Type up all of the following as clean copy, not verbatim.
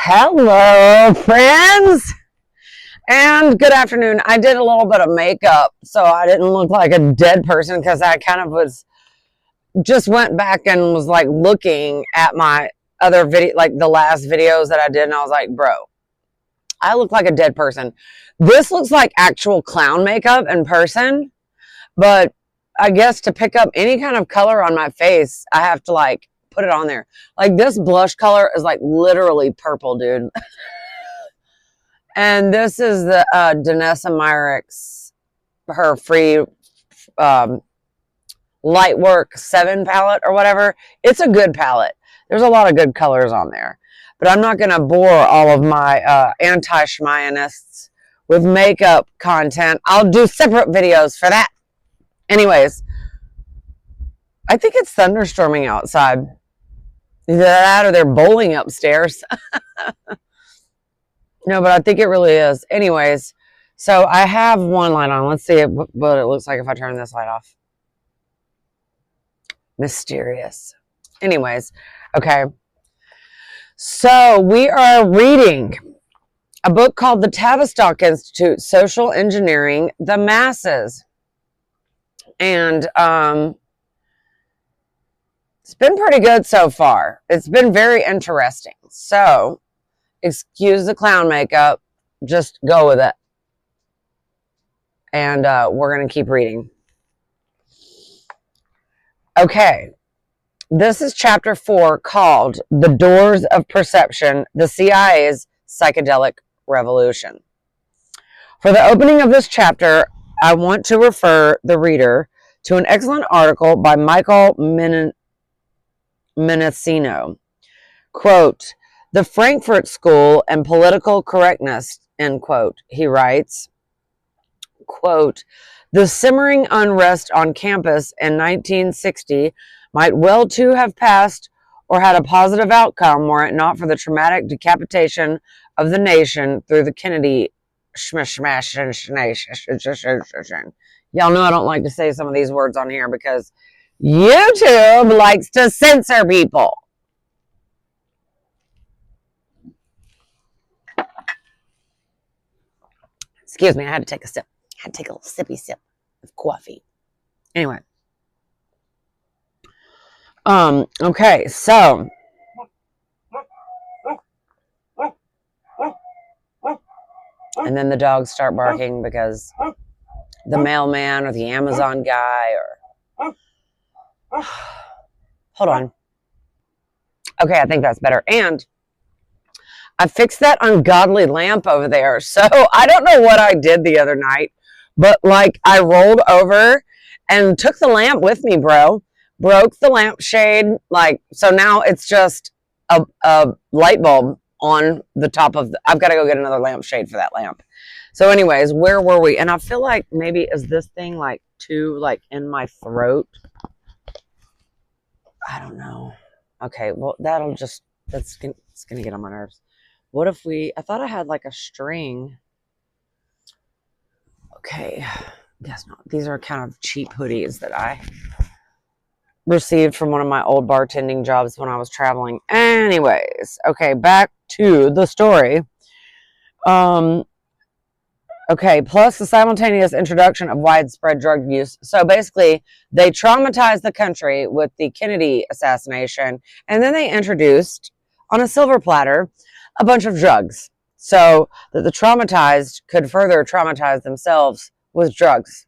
Hello, friends, and good afternoon. I did a little bit of makeup, so I didn't look like a dead person because I kind of just went back and was like looking at my other video, like the last videos that I did, and I was like, bro, I look like a dead person. This looks like actual clown makeup in person, but I guess to pick up any kind of color on my face, I have to like put it on there. Like this blush color is like literally purple, dude. And this is the Danessa Myricks, her free Lightwork 7 palette or whatever. It's a good palette. There's a lot of good colors on there. But I'm not going to bore all of my anti-schmionists with makeup content. I'll do separate videos for that. Anyways, I think it's thunderstorming outside. Either that or they're bowling upstairs. No, but I think it really is. Anyways, so I have one light on. Let's see what it looks like if I turn this light off. Mysterious. Anyways, okay. So we are reading a book called The Tavistock Institute, Social Engineering the Masses. And it's been pretty good so far. It's been very interesting. So excuse the clown makeup, just go with it. And we're going to keep reading. Okay, this is chapter 4 called The Doors of Perception, the CIA's Psychedelic Revolution. For the opening of this chapter, I want to refer the reader to an excellent article by Michael Menacino. Quote, "The Frankfurt School and Political Correctness," end quote, he writes, quote, "The simmering unrest on campus in 1960 might well to have passed or had a positive outcome were it not for the traumatic decapitation of the nation through the Kennedy smash. Y'all know I don't like to say some of these words on here because YouTube likes to censor people. Excuse me, I had to take a sip. I had to take a little sippy sip of coffee. Anyway. Okay, so and then the dogs start barking because the mailman or the Amazon guy or hold on. Okay, I think that's better. And I fixed that ungodly lamp over there. So I don't know what I did the other night, but like I rolled over and took the lamp with me, bro. Broke the lampshade. Like, so now it's just a light bulb on the top of I've got to go get another lampshade for that lamp. So anyways, where were we? And I feel like maybe is this thing like too like in my throat? I don't know. Okay, well it's gonna get on my nerves. What if I thought I had like a string. Okay, guess not. These are kind of cheap hoodies that I received from one of my old bartending jobs when I was traveling. Anyways, okay, back to the story. Okay, plus the simultaneous introduction of widespread drug use. So basically, they traumatized the country with the Kennedy assassination, and then they introduced, on a silver platter, a bunch of drugs so that the traumatized could further traumatize themselves with drugs.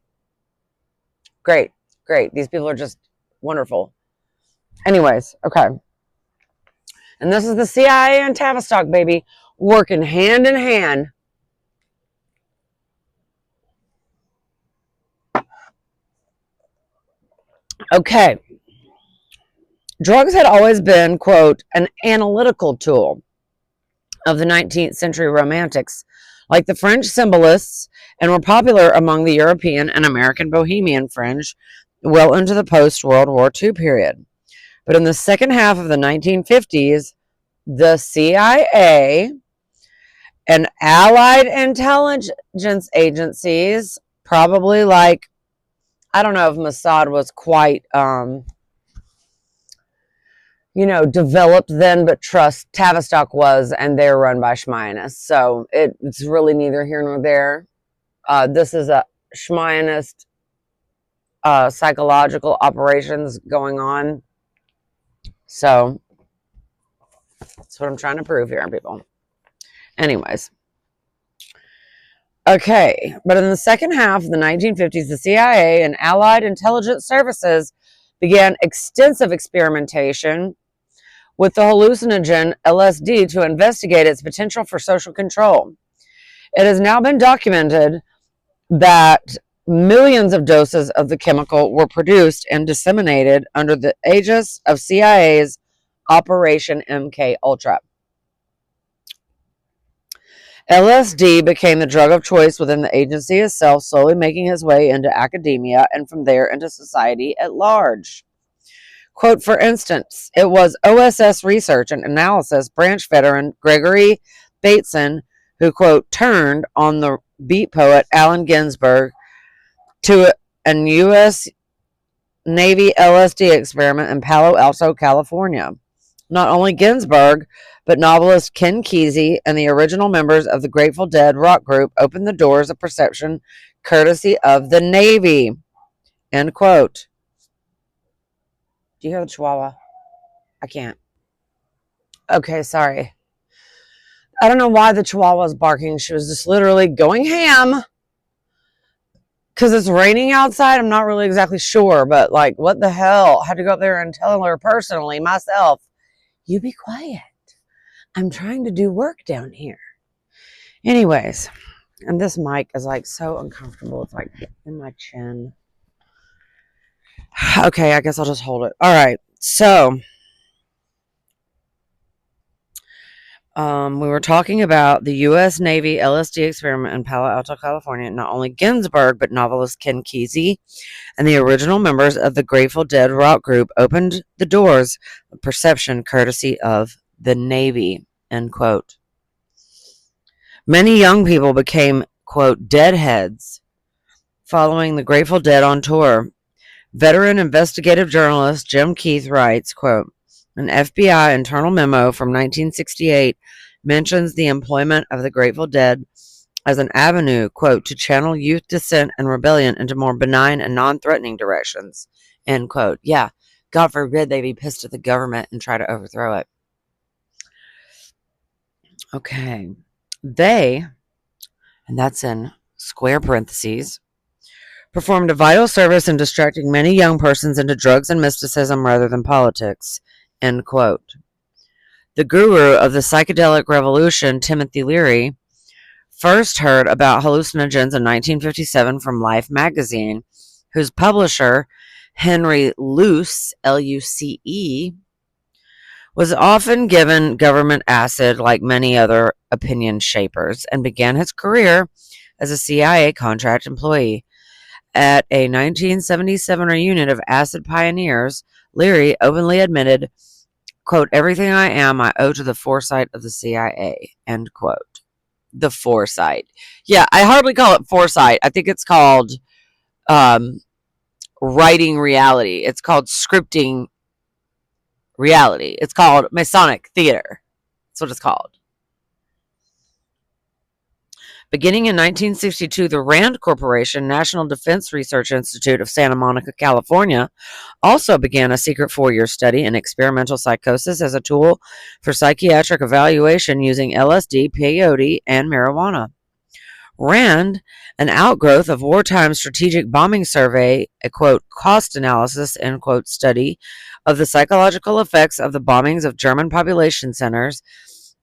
Great, great. These people are just wonderful. Anyways, okay. And this is the CIA and Tavistock, baby, working hand in hand. Okay. Drugs had always been, quote, an analytical tool of the 19th century romantics, like the French symbolists, and were popular among the European and American bohemian fringe well into the post-World War II period. But in the second half of the 1950s, the CIA and allied intelligence agencies, probably like, I don't know if Mossad was quite developed then, but trust Tavistock was, and they're run by Schmionists. So it's really neither here nor there. This is a Schmionist psychological operations going on. So that's what I'm trying to prove here, people. Anyways. Okay, but in the second half of the 1950s, the CIA and Allied intelligence services began extensive experimentation with the hallucinogen LSD to investigate its potential for social control. It has now been documented that millions of doses of the chemical were produced and disseminated under the aegis of CIA's Operation MK Ultra. LSD became the drug of choice within the agency itself, slowly making its way into academia and from there into society at large. Quote, for instance, it was OSS Research and Analysis branch veteran Gregory Bateson who, quote, turned on the beat poet Allen Ginsberg to an U.S. Navy LSD experiment in Palo Alto, California. Not only Ginsberg, but novelist Ken Kesey and the original members of the Grateful Dead rock group opened the doors of perception courtesy of the Navy. End quote. Do you hear the chihuahua? I can't. Okay, sorry. I don't know why the chihuahua was barking. She was just literally going ham. Because it's raining outside. I'm not really exactly sure, but like, what the hell? I had to go up there and tell her personally, myself, you be quiet. I'm trying to do work down here. Anyways, and this mic is like so uncomfortable. It's like in my chin. Okay, I guess I'll just hold it. All right. So, we were talking about the U.S. Navy LSD experiment in Palo Alto, California. Not only Ginsberg, but novelist Ken Kesey and the original members of the Grateful Dead rock group opened the doors of perception courtesy of the Navy, end quote. Many young people became, quote, deadheads following the Grateful Dead on tour. Veteran investigative journalist Jim Keith writes, quote, an FBI internal memo from 1968 mentions the employment of the Grateful Dead as an avenue, quote, to channel youth dissent and rebellion into more benign and non-threatening directions, end quote. Yeah, God forbid they be pissed at the government and try to overthrow it. Okay. They, and that's in square parentheses, performed a vital service in distracting many young persons into drugs and mysticism rather than politics, end quote. The guru of the psychedelic revolution, Timothy Leary, first heard about hallucinogens in 1957 from Life magazine, whose publisher, Henry Luce, L-U-C-E, was often given government acid like many other opinion shapers and began his career as a CIA contract employee. At a 1977 reunion of acid pioneers, Leary openly admitted, quote, everything I am, I owe to the foresight of the CIA, end quote. The foresight. Yeah, I hardly call it foresight. I think it's called writing reality. It's called scripting reality. It's called Masonic theater. That's what it's called. Beginning in 1962, the RAND Corporation, National Defense Research Institute of Santa Monica, California, also began a secret 4-year study in experimental psychosis as a tool for psychiatric evaluation using LSD, peyote, and marijuana. RAND, an outgrowth of Wartime Strategic Bombing Survey, a, quote, cost analysis, end quote, study of the psychological effects of the bombings of German population centers,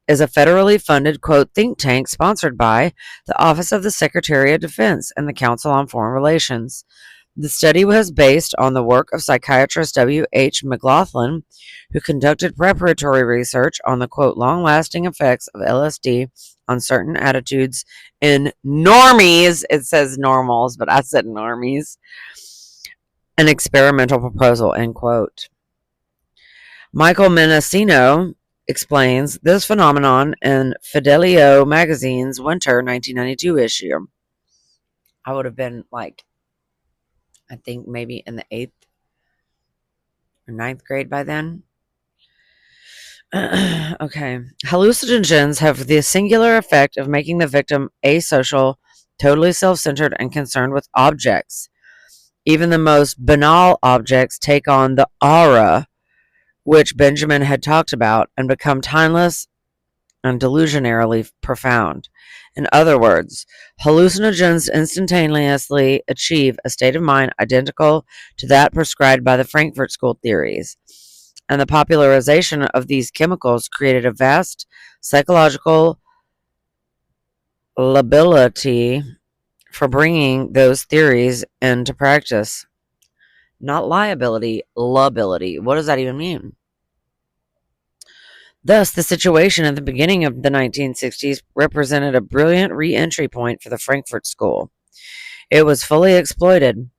is a federally funded, quote, think tank sponsored by the Office of the Secretary of Defense and the Council on Foreign Relations. The study was based on the work of psychiatrist W.H. McLaughlin, who conducted preparatory research on the, quote, long-lasting effects of LSD on certain attitudes in normies. It says normals, but I said normies. An experimental proposal, end quote. Michael Mendocino explains this phenomenon in Fidelio magazine's winter 1992 issue. I would have been like, I think maybe in the 8th or 9th grade by then. Okay. Hallucinogens have the singular effect of making the victim asocial, totally self-centered, and concerned with objects. Even the most banal objects take on the aura which Benjamin had talked about and become timeless and delusionarily profound. In other words, hallucinogens instantaneously achieve a state of mind identical to that prescribed by the Frankfurt School theories. And the popularization of these chemicals created a vast psychological liability for bringing those theories into practice. Not liability, lability. What does that even mean? Thus, the situation at the beginning of the 1960s represented a brilliant re-entry point for the Frankfurt School. It was fully exploited.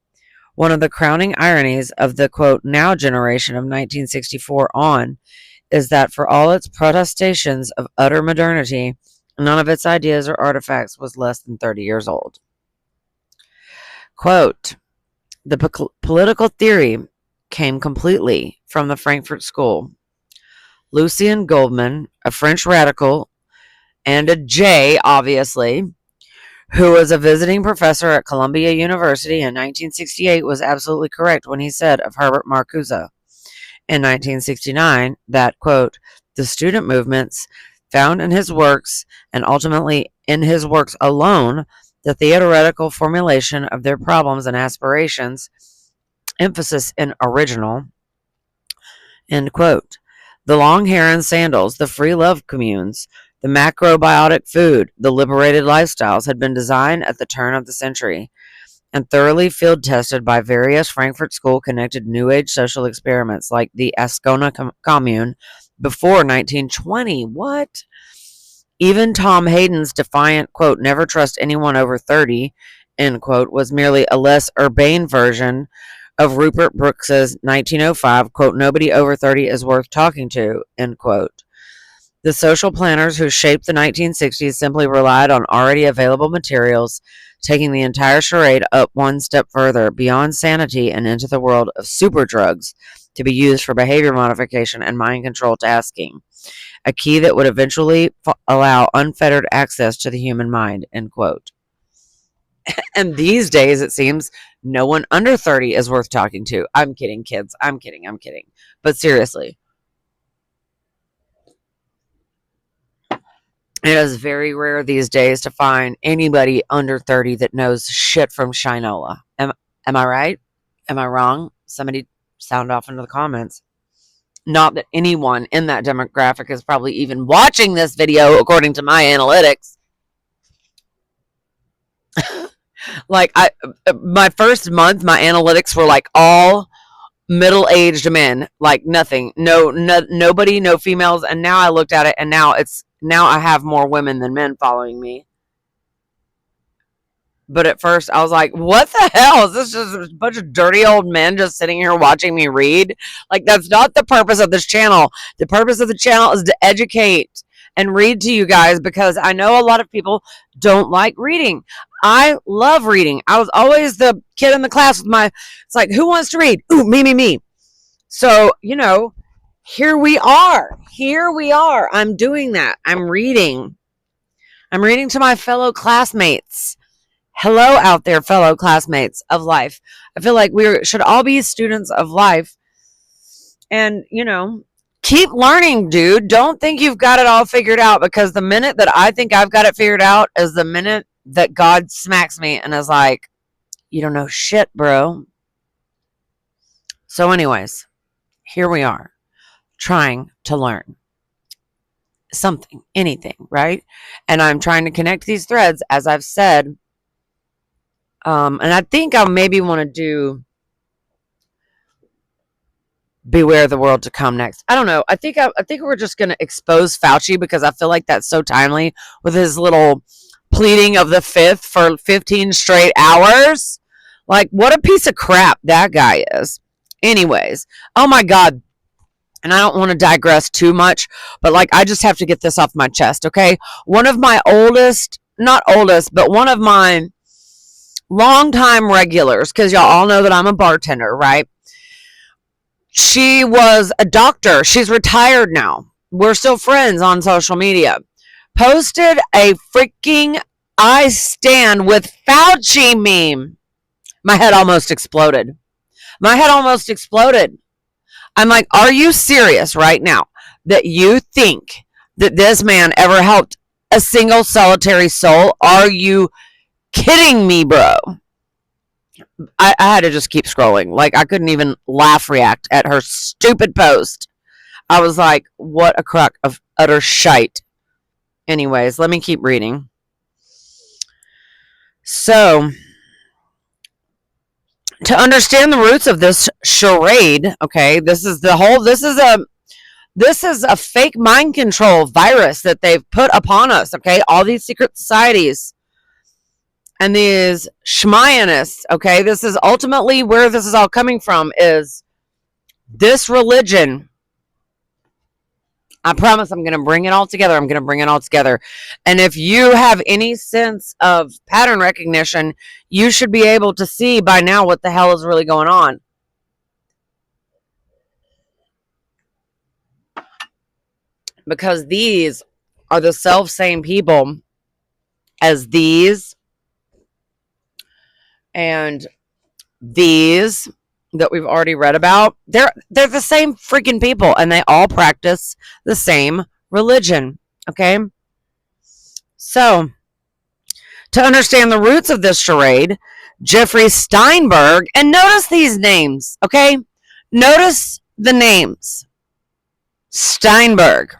One of the crowning ironies of the quote now generation of 1964 on is that for all its protestations of utter modernity, none of its ideas or artifacts was less than 30 years old. Quote, the political theory came completely from the Frankfurt School. Lucien Goldman, a French radical, and a J, obviously, who was a visiting professor at Columbia University in 1968, was absolutely correct when he said of Herbert Marcuse in 1969 that, quote, the student movements found in his works, and ultimately in his works alone, the theoretical formulation of their problems and aspirations, emphasis in original, end quote. The long hair and sandals, the free love communes, the macrobiotic food, the liberated lifestyles had been designed at the turn of the century and thoroughly field tested by various Frankfurt School connected New Age social experiments like the Ascona Commune before 1920. What? Even Tom Hayden's defiant, quote, never trust anyone over 30, end quote, was merely a less urbane version of Rupert Brooks's 1905, quote, nobody over 30 is worth talking to, end quote. The social planners who shaped the 1960s simply relied on already available materials, taking the entire charade up one step further, beyond sanity and into the world of super drugs to be used for behavior modification and mind control tasking, a key that would eventually allow unfettered access to the human mind, end quote. And these days, it seems no one under 30 is worth talking to. I'm kidding, kids. I'm kidding. But seriously, it is very rare these days to find anybody under 30 that knows shit from Shinola. Am I right? Am I wrong? Somebody sound off into the comments. Not that anyone in that demographic is probably even watching this video, according to my analytics. Like, my first month, my analytics were like all middle-aged men, like nothing, nobody, no females. And now I looked at it, and now I have more women than men following me. But at first I was like, what the hell? Is this just a bunch of dirty old men just sitting here watching me read? Like, that's not the purpose of this channel. The purpose of the channel is to educate and read to you guys, because I know a lot of people don't like reading. I love reading. I was always the kid in the class with it's like, who wants to read? Ooh, me. So, here we are. I'm doing that. I'm reading to my fellow classmates. Hello out there, fellow classmates of life. I feel like we should all be students of life. And, keep learning, dude. Don't think you've got it all figured out, because the minute that I think I've got it figured out is the minute that God smacks me and is like, you don't know shit, bro. So anyways, here we are, trying to learn something, anything, right? And I'm trying to connect these threads, as I've said. And I think I maybe want to do Beware the World to Come next. I don't know. I think we're just going to expose Fauci, because I feel like that's so timely with his little pleading of the fifth for 15 straight hours. Like, what a piece of crap that guy is. Anyways, oh my God. And I don't want to digress too much, but I just have to get this off my chest, okay? One of my not oldest, but one of my longtime regulars, because y'all all know that I'm a bartender, right? She was a doctor. She's retired now. we're still friends on social media, posted a freaking I stand with Fauci meme. My head almost exploded. I'm like, are you serious right now that you think that this man ever helped a single solitary soul? Are you kidding me, bro? I had to just keep scrolling. Like, I couldn't even laugh react at her stupid post. I was like, what a crock of utter shite. Anyways, let me keep reading. So, to understand the roots of this charade, okay, this is a fake mind control virus that they've put upon us, okay? All these secret societies and these schmionists, okay? This is ultimately where this is all coming from, is this religion. I promise I'm going to bring it all together. And if you have any sense of pattern recognition, you should be able to see by now what the hell is really going on. Because these are the self-same people as these and these that we've already read about. They're the same freaking people, and they all practice the same religion, okay? So, to understand the roots of this charade, Jeffrey Steinberg, and notice these names, okay? Notice the names. Steinberg.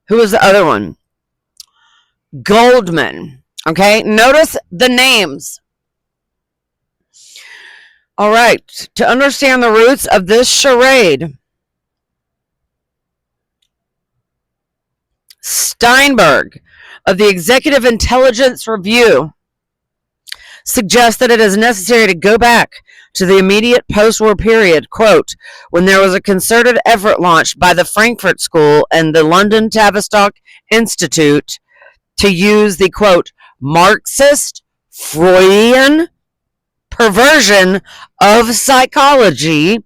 Who was the other one? Goldman, okay? Notice the names. All right, to understand the roots of this charade, Steinberg of the Executive Intelligence Review suggests that it is necessary to go back to the immediate post-war period, quote, when there was a concerted effort launched by the Frankfurt School and the London Tavistock Institute to use the, quote, Marxist Freudian perversion of psychology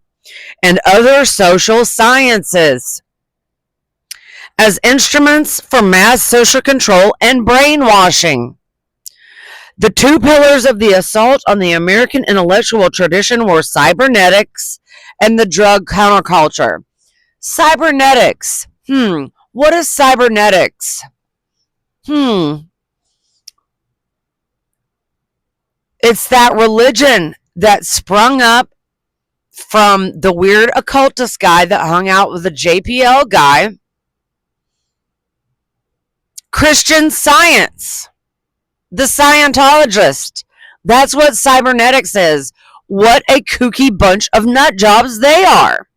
and other social sciences as instruments for mass social control and brainwashing. The two pillars of the assault on the American intellectual tradition were cybernetics and the drug counterculture. Cybernetics. What is cybernetics? It's that religion that sprung up from the weird occultist guy that hung out with the JPL guy. Christian Science. The Scientologist. That's what cybernetics is. What a kooky bunch of nut jobs they are.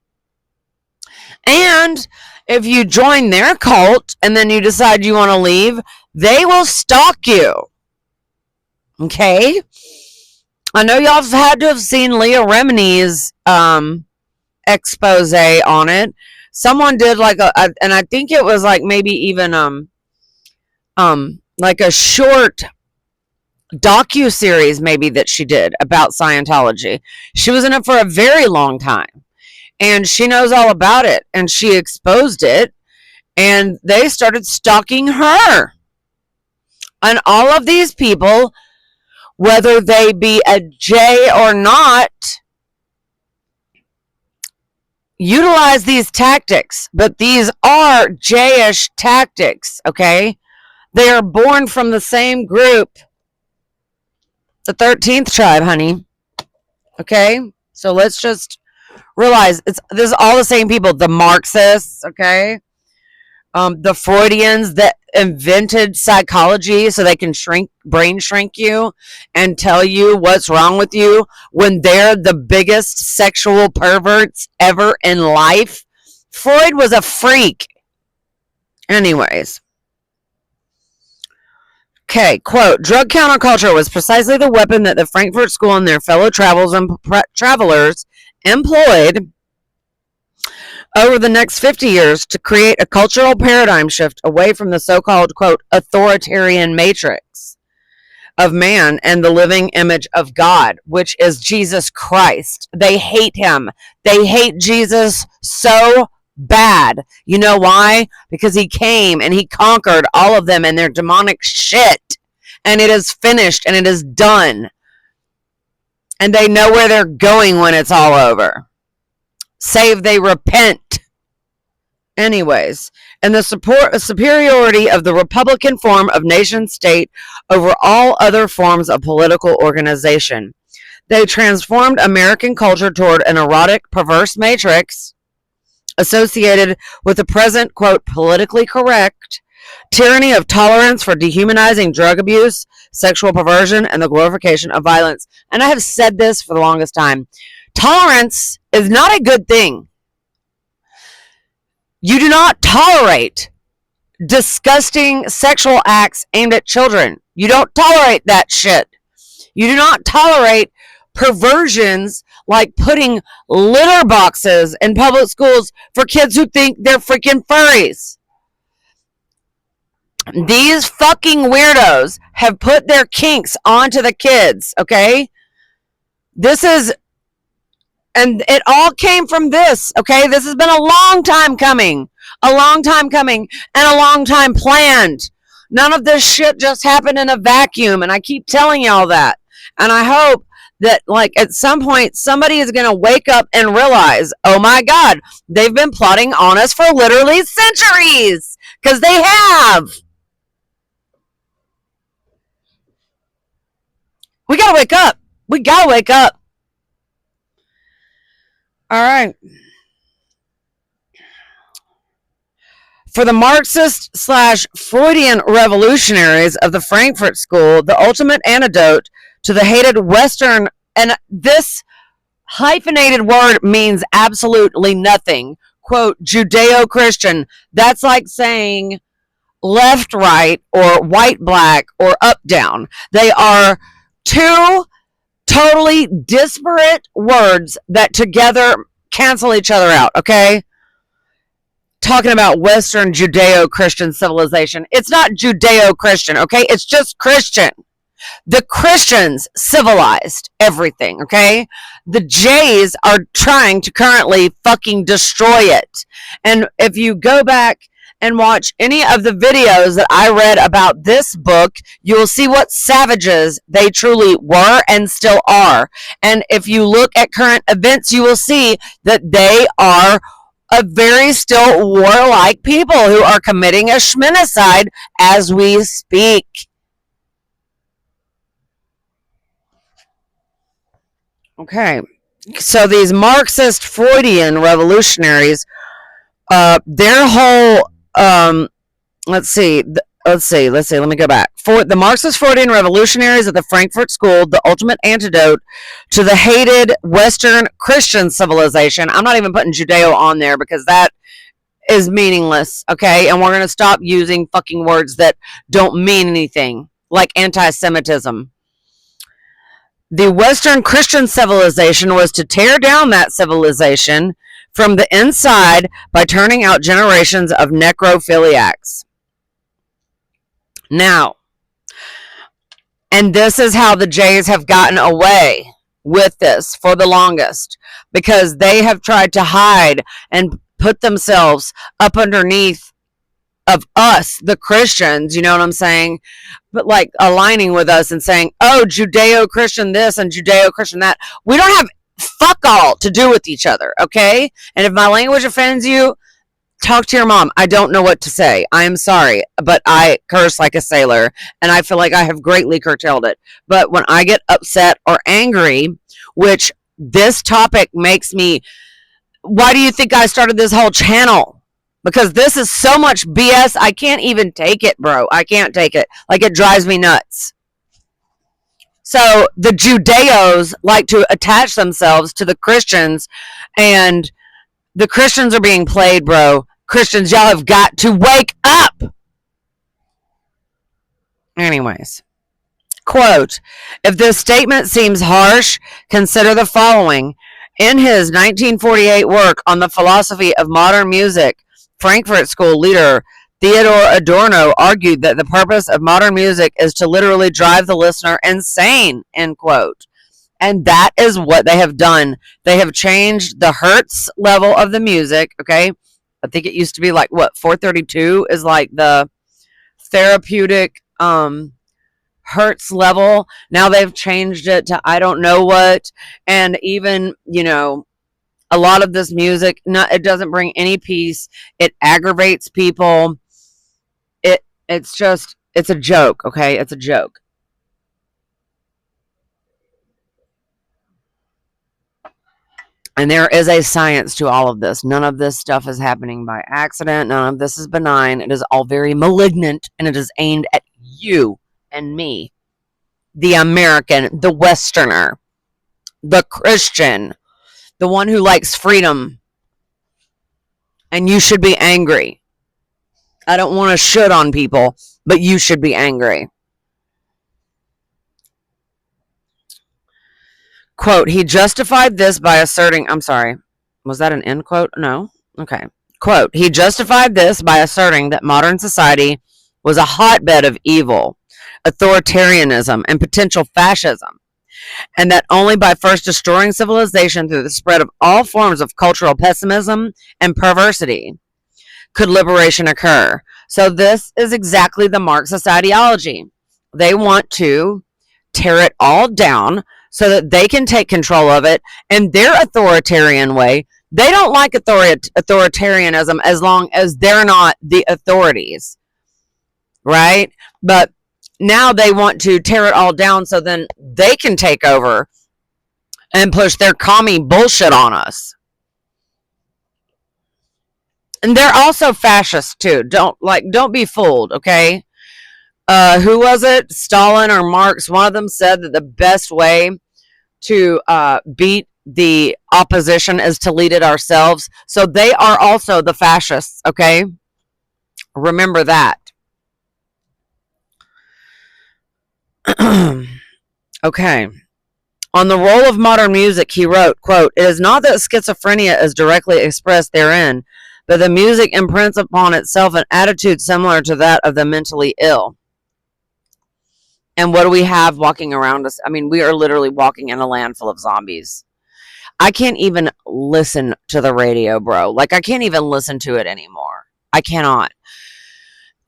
And if you join their cult and then you decide you want to leave, they will stalk you. Okay? I know y'all have had to have seen Leah Remini's expose on it. Someone did like and I think it was like maybe even like a short docu-series maybe that she did about Scientology. She was in it for a very long time. And she knows all about it. And she exposed it. And they started stalking her. And all of these people, whether they be a J or not, utilize these tactics. But these are J-ish tactics, okay? They are born from the same group. The 13th tribe, honey. Okay? So let's just realize this is all the same people. The Marxists, okay? The Freudians that invented psychology so they can brain shrink you and tell you what's wrong with you when they're the biggest sexual perverts ever in life. Freud was a freak. Anyways. Okay, quote, drug counterculture was precisely the weapon that the Frankfurt School and their fellow travelers employed over the next 50 years to create a cultural paradigm shift away from the so-called, quote, authoritarian matrix of man and the living image of God, which is Jesus Christ. They hate him. They hate Jesus so bad. You know why? Because he came and he conquered all of them and their demonic shit. And it is finished and it is done. And they know where they're going when it's all over. Save they repent. Anyways, and the superiority of the Republican form of nation state over all other forms of political organization. They transformed American culture toward an erotic, perverse matrix associated with the present, quote, politically correct tyranny of tolerance for dehumanizing drug abuse, sexual perversion, and the glorification of violence. And I have said this for the longest time. Tolerance is not a good thing. You do not tolerate disgusting sexual acts aimed at children. You don't tolerate that shit. You do not tolerate perversions like putting litter boxes in public schools for kids who think they're freaking furries. These fucking weirdos have put their kinks onto the kids, okay? And it all came from this, okay? This has been a long time coming, and a long time planned. None of this shit just happened in a vacuum, and I keep telling y'all that. And I hope that, like, at some point, somebody is going to wake up and realize, oh my God, they've been plotting on us for literally centuries, because they have. We got to wake up. We got to wake up. All right. For the Marxist / Freudian revolutionaries of the Frankfurt School, the ultimate antidote to the hated Western, and this hyphenated word means absolutely nothing, quote, Judeo-Christian. That's like saying left, right, or white, black, or up, down. They are two totally disparate words that together cancel each other out, okay? Talking about Western Judeo-Christian civilization. It's not Judeo-Christian, okay? It's just Christian. The Christians civilized everything, okay? The Jays are trying to currently fucking destroy it. And if you go back and watch any of the videos that I read about this book, you will see what savages they truly were and still are. And if you look at current events, you will see that they are a very still warlike people who are committing a schminicide as we speak. Okay, so these Marxist Freudian revolutionaries, their whole let's see, let me go back. For the Marxist Freudian revolutionaries of the Frankfurt School, the ultimate antidote to the hated Western Christian civilization. I'm not even putting Judeo on there because that is meaningless, okay? And we're going to stop using fucking words that don't mean anything, like anti-Semitism. The Western Christian civilization was to tear down that civilization from the inside by turning out generations of necrophiliacs. Now, and this is how the Jays have gotten away with this for the longest, because they have tried to hide and put themselves up underneath of us, the Christians, you know what I'm saying? But like aligning with us and saying, oh, Judeo-Christian this and Judeo-Christian that. We don't have fuck all to do with each other, okay? And if my language offends you, talk to your mom. I don't know what to say. I am sorry, but I curse like a sailor, and I feel like I have greatly curtailed it. But when I get upset or angry, which this topic makes me, why do you think I started this whole channel? Because this is so much BS, I can't even take it, bro. I can't take it. Like, it drives me nuts. So the Judeos like to attach themselves to the Christians, and the Christians are being played, bro. Christians, y'all have got to wake up. Anyways, quote, if this statement seems harsh, consider the following. In his 1948 work on the philosophy of modern music, Frankfurt School leader Theodor Adorno argued that the purpose of modern music is to literally drive the listener insane, end quote. And that is what they have done. They have changed the hertz level of the music, okay? I think it used to be like, what, 432 is like the therapeutic hertz level. Now they've changed it to I don't know what. And even, a lot of this music, it doesn't bring any peace. It aggravates people. It's a joke, okay? It's a joke. And there is a science to all of this. None of this stuff is happening by accident. None of this is benign. It is all very malignant, and it is aimed at you and me, the American, the Westerner, the Christian, the one who likes freedom. And you should be angry. I don't want to shit on people, but you should be angry. Quote, he justified this by asserting, I'm sorry, was that an end quote? No? Okay. Quote, he justified this by asserting that modern society was a hotbed of evil, authoritarianism, and potential fascism, and that only by first destroying civilization through the spread of all forms of cultural pessimism and perversity could liberation occur. So this is exactly the Marxist ideology. They want to tear it all down so that they can take control of it in their authoritarian way. They don't like authoritarianism as long as they're not the authorities, right? But now they want to tear it all down so then they can take over and push their commie bullshit on us. And they're also fascist too. Don't be fooled, okay? Who was it? Stalin or Marx? One of them said that the best way to beat the opposition is to lead it ourselves. So they are also the fascists, okay? Remember that. Okay. On the role of modern music, he wrote, quote, it is not that schizophrenia is directly expressed therein, but the music imprints upon itself an attitude similar to that of the mentally ill. And what do we have walking around us? I mean, we are literally walking in a land full of zombies. I can't even listen to the radio, bro. Like, I can't even listen to it anymore. I cannot.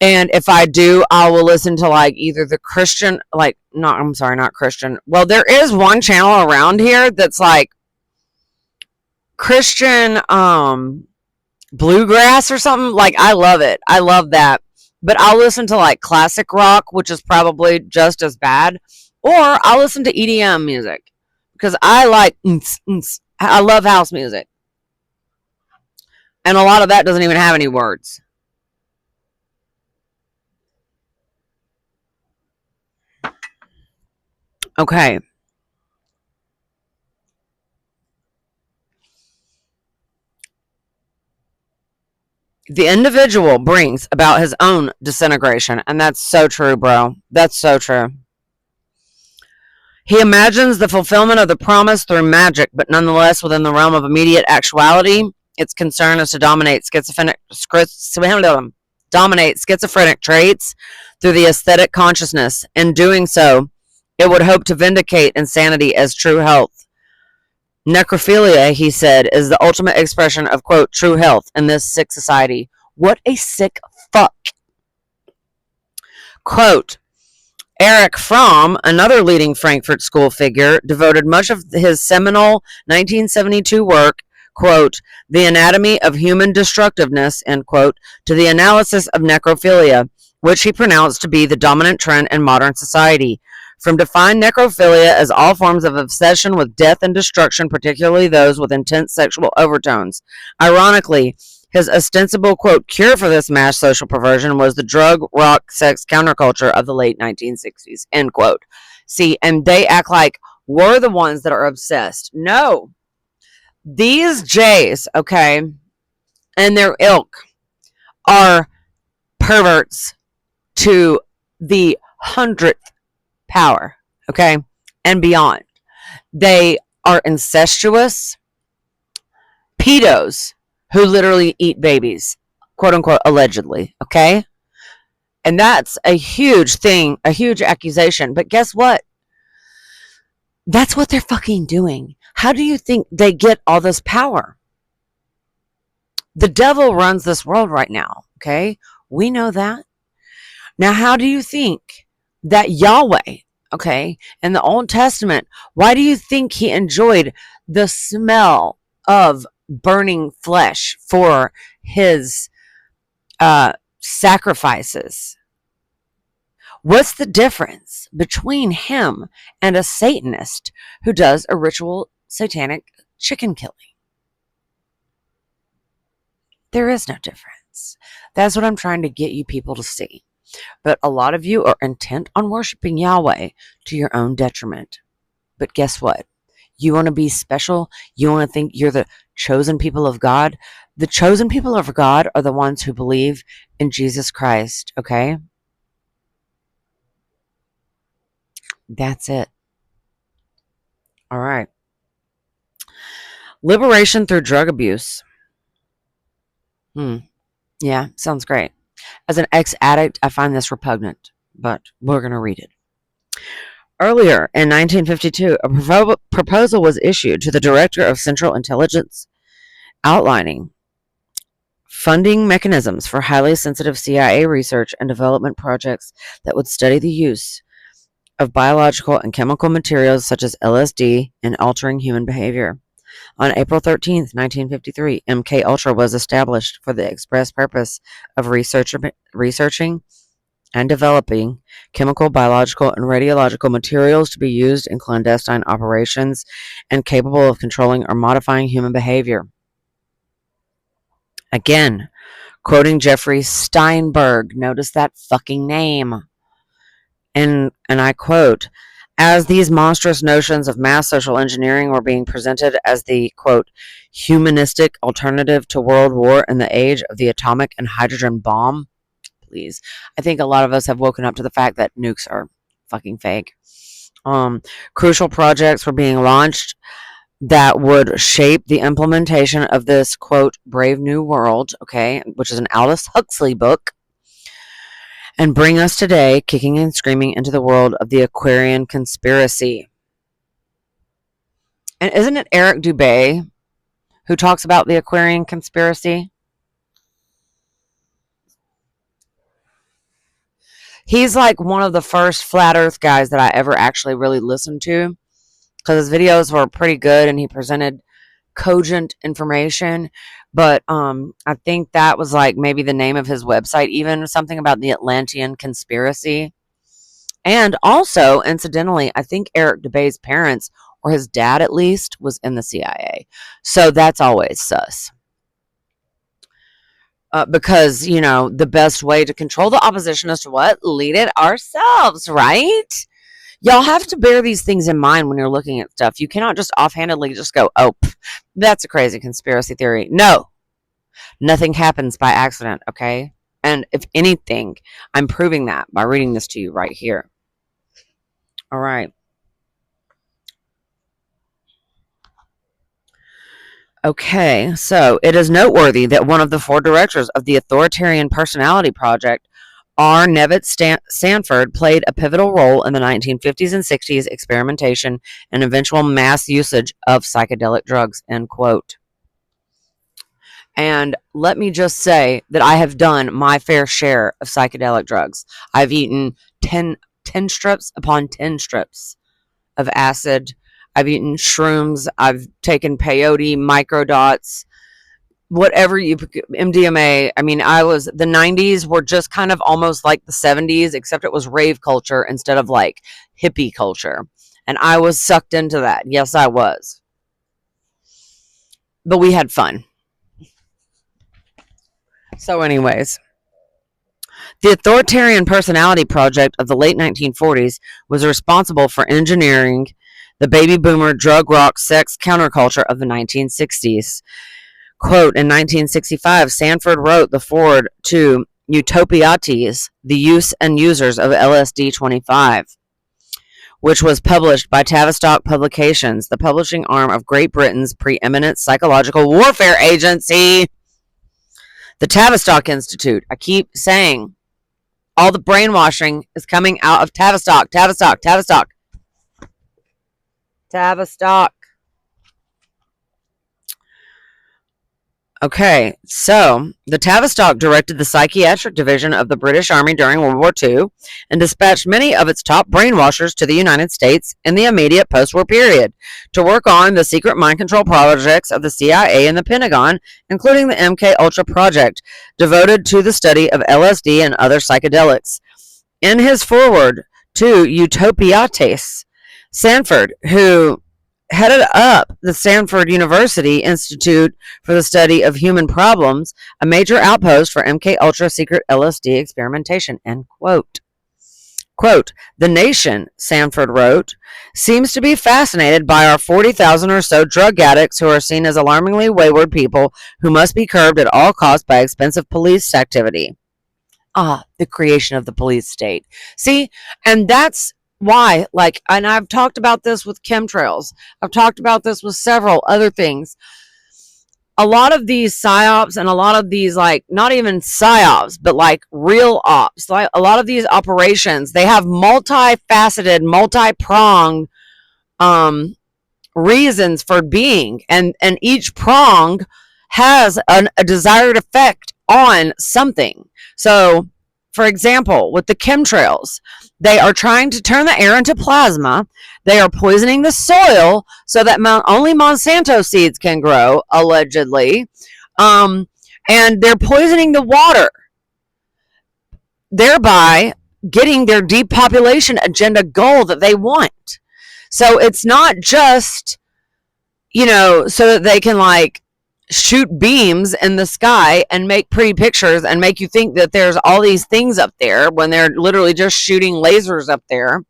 And if I do, I will listen to like either the Christian, not Christian. Well, there is one channel around here that's like Christian bluegrass or something. Like, I love it. I love that. But I'll listen to like classic rock, which is probably just as bad. Or I'll listen to EDM music because I love house music. And a lot of that doesn't even have any words. Okay. The individual brings about his own disintegration. And that's so true, bro. That's so true. He imagines the fulfillment of the promise through magic, but nonetheless within the realm of immediate actuality. Its concern is to dominate schizophrenic traits through the aesthetic consciousness. In doing so, it would hope to vindicate insanity as true health. Necrophilia, he said, is the ultimate expression of, quote, true health in this sick society. What a sick fuck. Quote, Erich Fromm, another leading Frankfurt School figure, devoted much of his seminal 1972 work, quote, The Anatomy of Human Destructiveness, end quote, to the analysis of necrophilia, which he pronounced to be the dominant trend in modern society. From defined necrophilia as all forms of obsession with death and destruction, particularly those with intense sexual overtones. Ironically, his ostensible, quote, cure for this mass social perversion was the drug, rock, sex counterculture of the late 1960s, end quote. See, and they act like we're the ones that are obsessed. No. These Jays, okay, and their ilk are perverts to the 100th power, okay, and beyond. They are incestuous pedos who literally eat babies, quote unquote, allegedly, okay? And that's a huge thing, a huge accusation. But guess what? That's what they're fucking doing. How do you think they get all this power? The devil runs this world right now, okay? We know that. Now, how do you think that Yahweh, okay, in the Old Testament, why do you think he enjoyed the smell of burning flesh for his sacrifices? What's the difference between him and a Satanist who does a ritual satanic chicken killing? There is no difference. That's what I'm trying to get you people to see. But a lot of you are intent on worshiping Yahweh to your own detriment. But guess what? You want to be special? You want to think you're the chosen people of God? The chosen people of God are the ones who believe in Jesus Christ, okay? That's it. All right. Liberation through drug abuse. Yeah, sounds great. As an ex-addict, I find this repugnant, but we're going to read it. Earlier in 1952, a proposal was issued to the Director of Central Intelligence outlining funding mechanisms for highly sensitive CIA research and development projects that would study the use of biological and chemical materials such as LSD in altering human behavior. On April 13, 1953, MK Ultra was established for the express purpose of researching and developing chemical, biological, and radiological materials to be used in clandestine operations and capable of controlling or modifying human behavior. Again, quoting Jeffrey Steinberg, notice that fucking name. And I quote, as these monstrous notions of mass social engineering were being presented as the, quote, humanistic alternative to world war in the age of the atomic and hydrogen bomb, please. I think a lot of us have woken up to the fact that nukes are fucking fake. Crucial projects were being launched that would shape the implementation of this, quote, Brave New World, okay, which is an Aldous Huxley book, and bring us today, kicking and screaming, into the world of the Aquarian conspiracy. And isn't it Eric Dubay who talks about the Aquarian conspiracy? He's like one of the first flat earth guys that I ever actually really listened to, because his videos were pretty good and he presented cogent information. But I think that was like maybe the name of his website, even something about the Atlantean conspiracy. And also, incidentally, I think Eric Dubay's parents, or his dad at least, was in the CIA. So that's always sus. Because, you know, the best way to control the opposition is to what? Lead it ourselves, right? Y'all have to bear these things in mind when you're looking at stuff. You cannot just offhandedly just go, oh, that's a crazy conspiracy theory. No, nothing happens by accident, okay? And if anything, I'm proving that by reading this to you right here. All right. Okay, so it is noteworthy that one of the 4 directors of the Authoritarian Personality Project, R. Nevitt Sanford, played a pivotal role in the 1950s and 60s experimentation and eventual mass usage of psychedelic drugs, end quote. And let me just say that I have done my fair share of psychedelic drugs. I've eaten 10 strips upon 10 strips of acid. I've eaten shrooms. I've taken peyote, microdots, whatever you, MDMA. I mean, the 90s were just kind of almost like the 70s, except it was rave culture instead of like hippie culture. And I was sucked into that. Yes, I was. But we had fun. So anyways, the Authoritarian Personality Project of the late 1940s was responsible for engineering the baby boomer drug rock sex counterculture of the 1960s. Quote, in 1965, Sanford wrote the foreword to Utopiates, the Use and Users of LSD-25, which was published by Tavistock Publications, the publishing arm of Great Britain's preeminent psychological warfare agency, the Tavistock Institute. I keep saying all the brainwashing is coming out of Tavistock. Okay, so the Tavistock directed the psychiatric division of the British Army during World War II and dispatched many of its top brainwashers to the United States in the immediate post-war period to work on the secret mind control projects of the CIA and the Pentagon, including the MK Ultra project, devoted to the study of LSD and other psychedelics. In his foreword to Utopiates, Sanford, who headed up the Stanford University Institute for the Study of Human Problems, a major outpost for MK Ultra secret LSD experimentation, end quote. Quote, the nation, Sanford wrote, seems to be fascinated by our 40,000 or so drug addicts who are seen as alarmingly wayward people who must be curbed at all costs by expensive police activity. The creation of the police state. See, and that's why, and I've talked about this with chemtrails. I've talked about this with several other things. A lot of these psyops and a lot of these, not even psyops, but real ops, a lot of these operations, they have multifaceted, multi-pronged reasons for being. And each prong has a desired effect on something. So, for example, with the chemtrails, they are trying to turn the air into plasma. They are poisoning the soil so that only Monsanto seeds can grow, allegedly. And they're poisoning the water, thereby getting their depopulation agenda goal that they want. So it's not just, so that they can shoot beams in the sky and make pretty pictures and make you think that there's all these things up there when they're literally just shooting lasers up there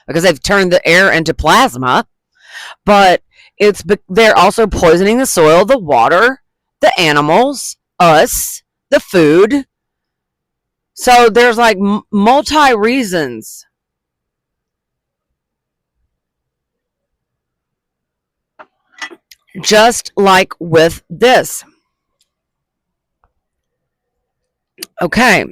because they've turned the air into plasma. But they're also poisoning the soil, the water, the animals, us, the food. So there's multi reasons. Just like with this. Okay,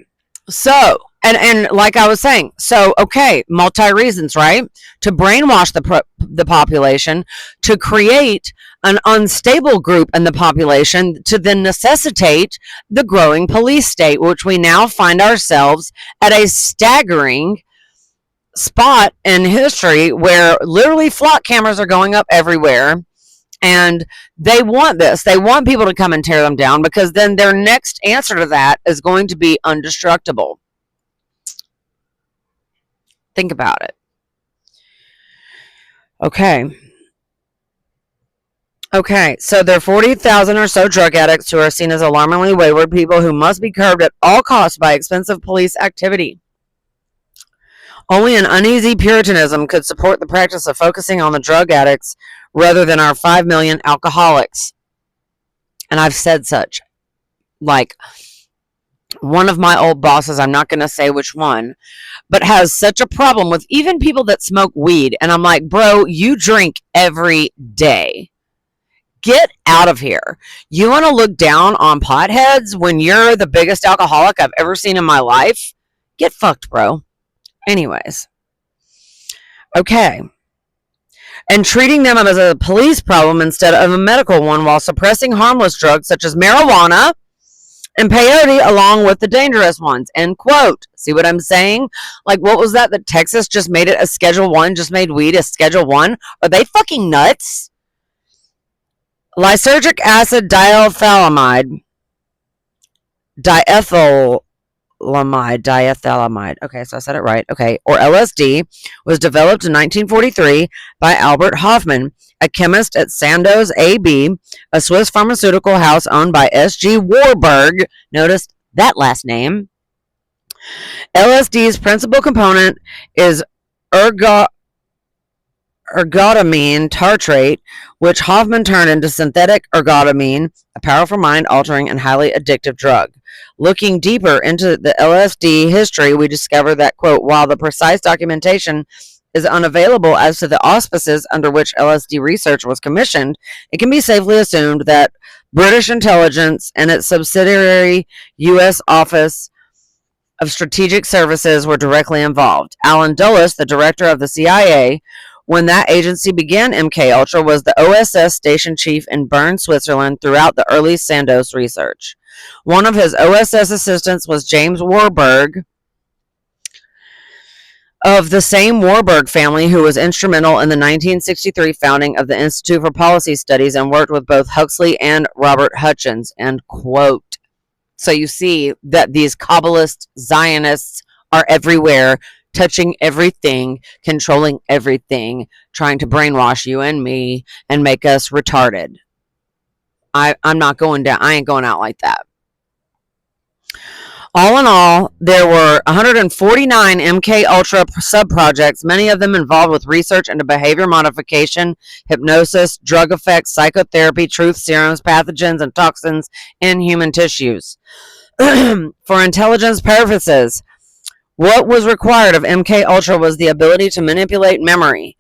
so, and like I was saying, so, okay, multi-reasons, right? To brainwash the population, to create an unstable group in the population, to then necessitate the growing police state, which we now find ourselves at a staggering spot in history where literally flock cameras are going up everywhere. And they want this. They want people to come and tear them down because then their next answer to that is going to be undestructible. Think about it. Okay, so there are 40,000 or so drug addicts who are seen as alarmingly wayward people who must be curbed at all costs by expensive police activity. Only an uneasy Puritanism could support the practice of focusing on the drug addicts rather than our 5 million alcoholics. And I've said such. One of my old bosses, I'm not going to say which one, but has such a problem with even people that smoke weed. And I'm like, bro, you drink every day. Get out of here. You want to look down on potheads when you're the biggest alcoholic I've ever seen in my life? Get fucked, bro. Anyways. Okay. And treating them as a police problem instead of a medical one while suppressing harmless drugs such as marijuana and peyote along with the dangerous ones. End quote. See what I'm saying? What was that Texas just made it a Schedule 1, just made weed a Schedule 1? Are they fucking nuts? Lysergic acid diethylamide. Okay, so I said it right. Okay, or LSD was developed in 1943 by Albert Hofmann, a chemist at Sandoz AB, a Swiss pharmaceutical house owned by S.G. Warburg. Notice that last name. LSD's principal component is ergotamine tartrate, which Hofmann turned into synthetic ergotamine, a powerful mind-altering and highly addictive drug. Looking deeper into the LSD history, we discover that, quote, while the precise documentation is unavailable as to the auspices under which LSD research was commissioned, it can be safely assumed that British intelligence and its subsidiary U.S. Office of Strategic Services were directly involved. Alan Dulles, the director of the CIA, when that agency began MK Ultra was the OSS station chief in Bern, Switzerland throughout the early Sandoz research. One of his OSS assistants was James Warburg, of the same Warburg family, who was instrumental in the 1963 founding of the Institute for Policy Studies and worked with both Huxley and Robert Hutchins, end quote. So you see that these Kabbalist Zionists are everywhere, touching everything, controlling everything, trying to brainwash you and me and make us retarded. I'm not going down. I ain't going out like that. All in all, there were 149 MK Ultra sub-projects, many of them involved with research into behavior modification, hypnosis, drug effects, psychotherapy, truth serums, pathogens, and toxins in human tissues. For intelligence purposes, what was required of MK Ultra was the ability to manipulate memory.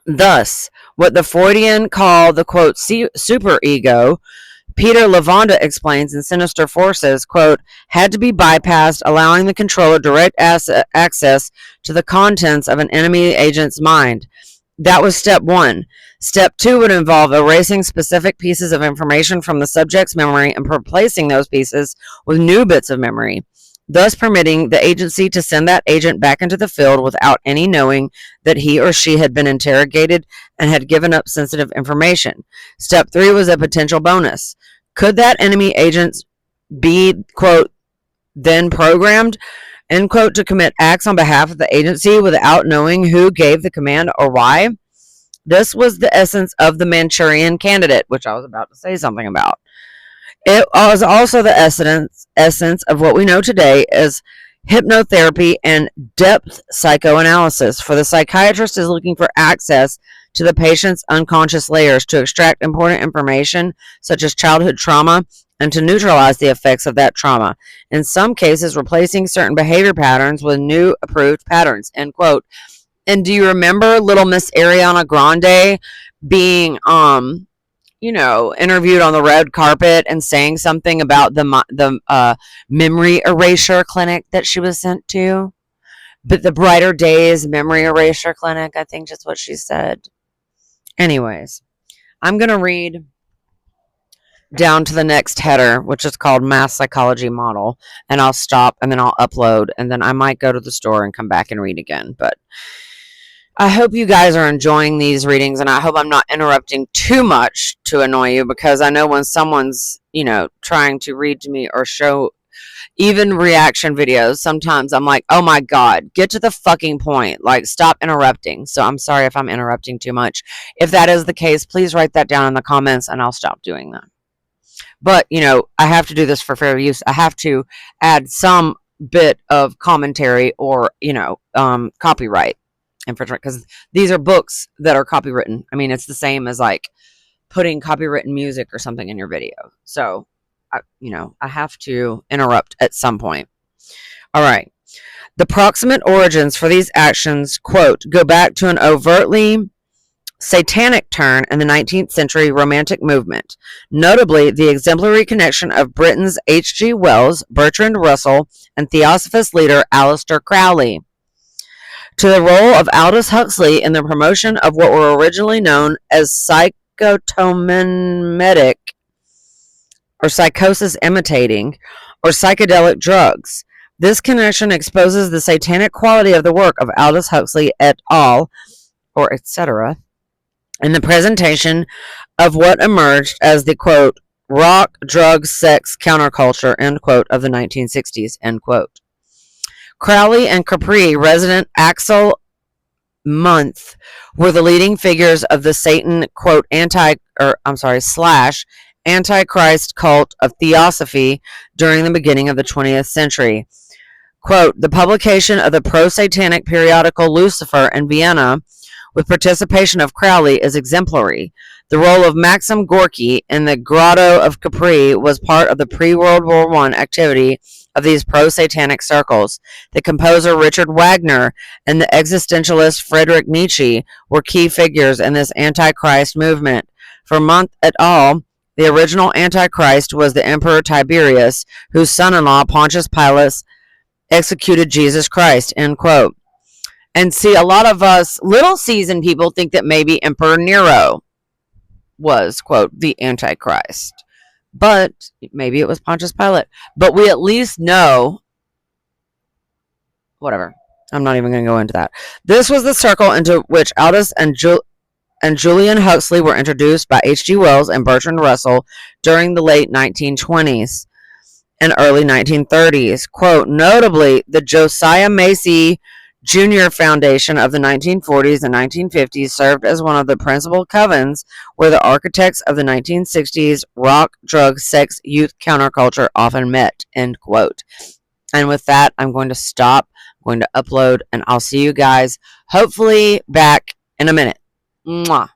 Thus, what the Freudian call the, quote, superego, Peter Lavanda explains in Sinister Forces, quote, had to be bypassed, allowing the controller direct access to the contents of an enemy agent's mind. That was step one. Step two would involve erasing specific pieces of information from the subject's memory and replacing those pieces with new bits of memory, thus permitting the agency to send that agent back into the field without any knowing that he or she had been interrogated and had given up sensitive information. Step three was a potential bonus. Could that enemy agent be, quote, then programmed, end quote, to commit acts on behalf of the agency without knowing who gave the command or why? This was the essence of the Manchurian Candidate, which I was about to say something about. It was also the essence of what we know today as hypnotherapy and depth psychoanalysis, for the psychiatrist is looking for access to the patient's unconscious layers to extract important information such as childhood trauma and to neutralize the effects of that trauma, in some cases replacing certain behavior patterns with new approved patterns, end quote. And do you remember little Miss Ariana Grande being interviewed on the red carpet and saying something about the memory erasure clinic that she was sent to? But the Brighter Days memory erasure clinic, I think that's what she said. Anyways, I'm going to read down to the next header, which is called Mass Psychology Model, and I'll stop and then I'll upload, and then I might go to the store and come back and read again. But I hope you guys are enjoying these readings, and I hope I'm not interrupting too much to annoy you, because I know when someone's, trying to read to me or show even reaction videos, sometimes I'm like, oh my God, get to the fucking point. Like, stop interrupting. So I'm sorry if I'm interrupting too much. If that is the case, please write that down in the comments and I'll stop doing that. But, I have to do this for fair use. I have to add some bit of commentary or, copyright infringement, because these are books that are copywritten. I mean, it's the same as like putting copywritten music or something in your video. So, I have to interrupt at some point. All right. The proximate origins for these actions, quote, go back to an overtly satanic turn in the 19th century Romantic movement, notably the exemplary connection of Britain's H.G. Wells, Bertrand Russell, and Theosophist leader Aleister Crowley, to the role of Aldous Huxley in the promotion of what were originally known as psychotomimetic, or psychosis imitating, or psychedelic drugs. This connection exposes the satanic quality of the work of Aldous Huxley et al., or etc., in the presentation of what emerged as the, quote, rock, drugs, sex, counterculture, end quote, of the 1960s, end quote. Crowley and Capri resident Axel Munthe were the leading figures of the Satan, quote, Antichrist cult of Theosophy during the beginning of the 20th century. Quote, the publication of the pro-satanic periodical Lucifer in Vienna, with participation of Crowley, is exemplary. The role of Maxim Gorky in the Grotto of Capri was part of the pre-World War I activity of these pro-satanic circles. The composer Richard Wagner and the existentialist Friedrich Nietzsche were key figures in this Antichrist movement. For Munthe et al., the original Antichrist was the Emperor Tiberius, whose son-in-law Pontius Pilate executed Jesus Christ, end quote. And see, a lot of us little seasoned people think that maybe Emperor Nero was, quote, the Antichrist. But maybe it was Pontius Pilate. But we at least know, whatever. I'm not even going to go into that. This was the circle into which Aldous and Julian Huxley were introduced by H.G. Wells and Bertrand Russell during the late 1920s and early 1930s. Quote, notably, the Josiah Macy Jr. Foundation of the 1940s and 1950s served as one of the principal covens where the architects of the 1960s rock, drug, sex, youth counterculture often met, end quote. And with that, I'm going to stop. I'm going to upload, and I'll see you guys hopefully back in a minute. Mwah.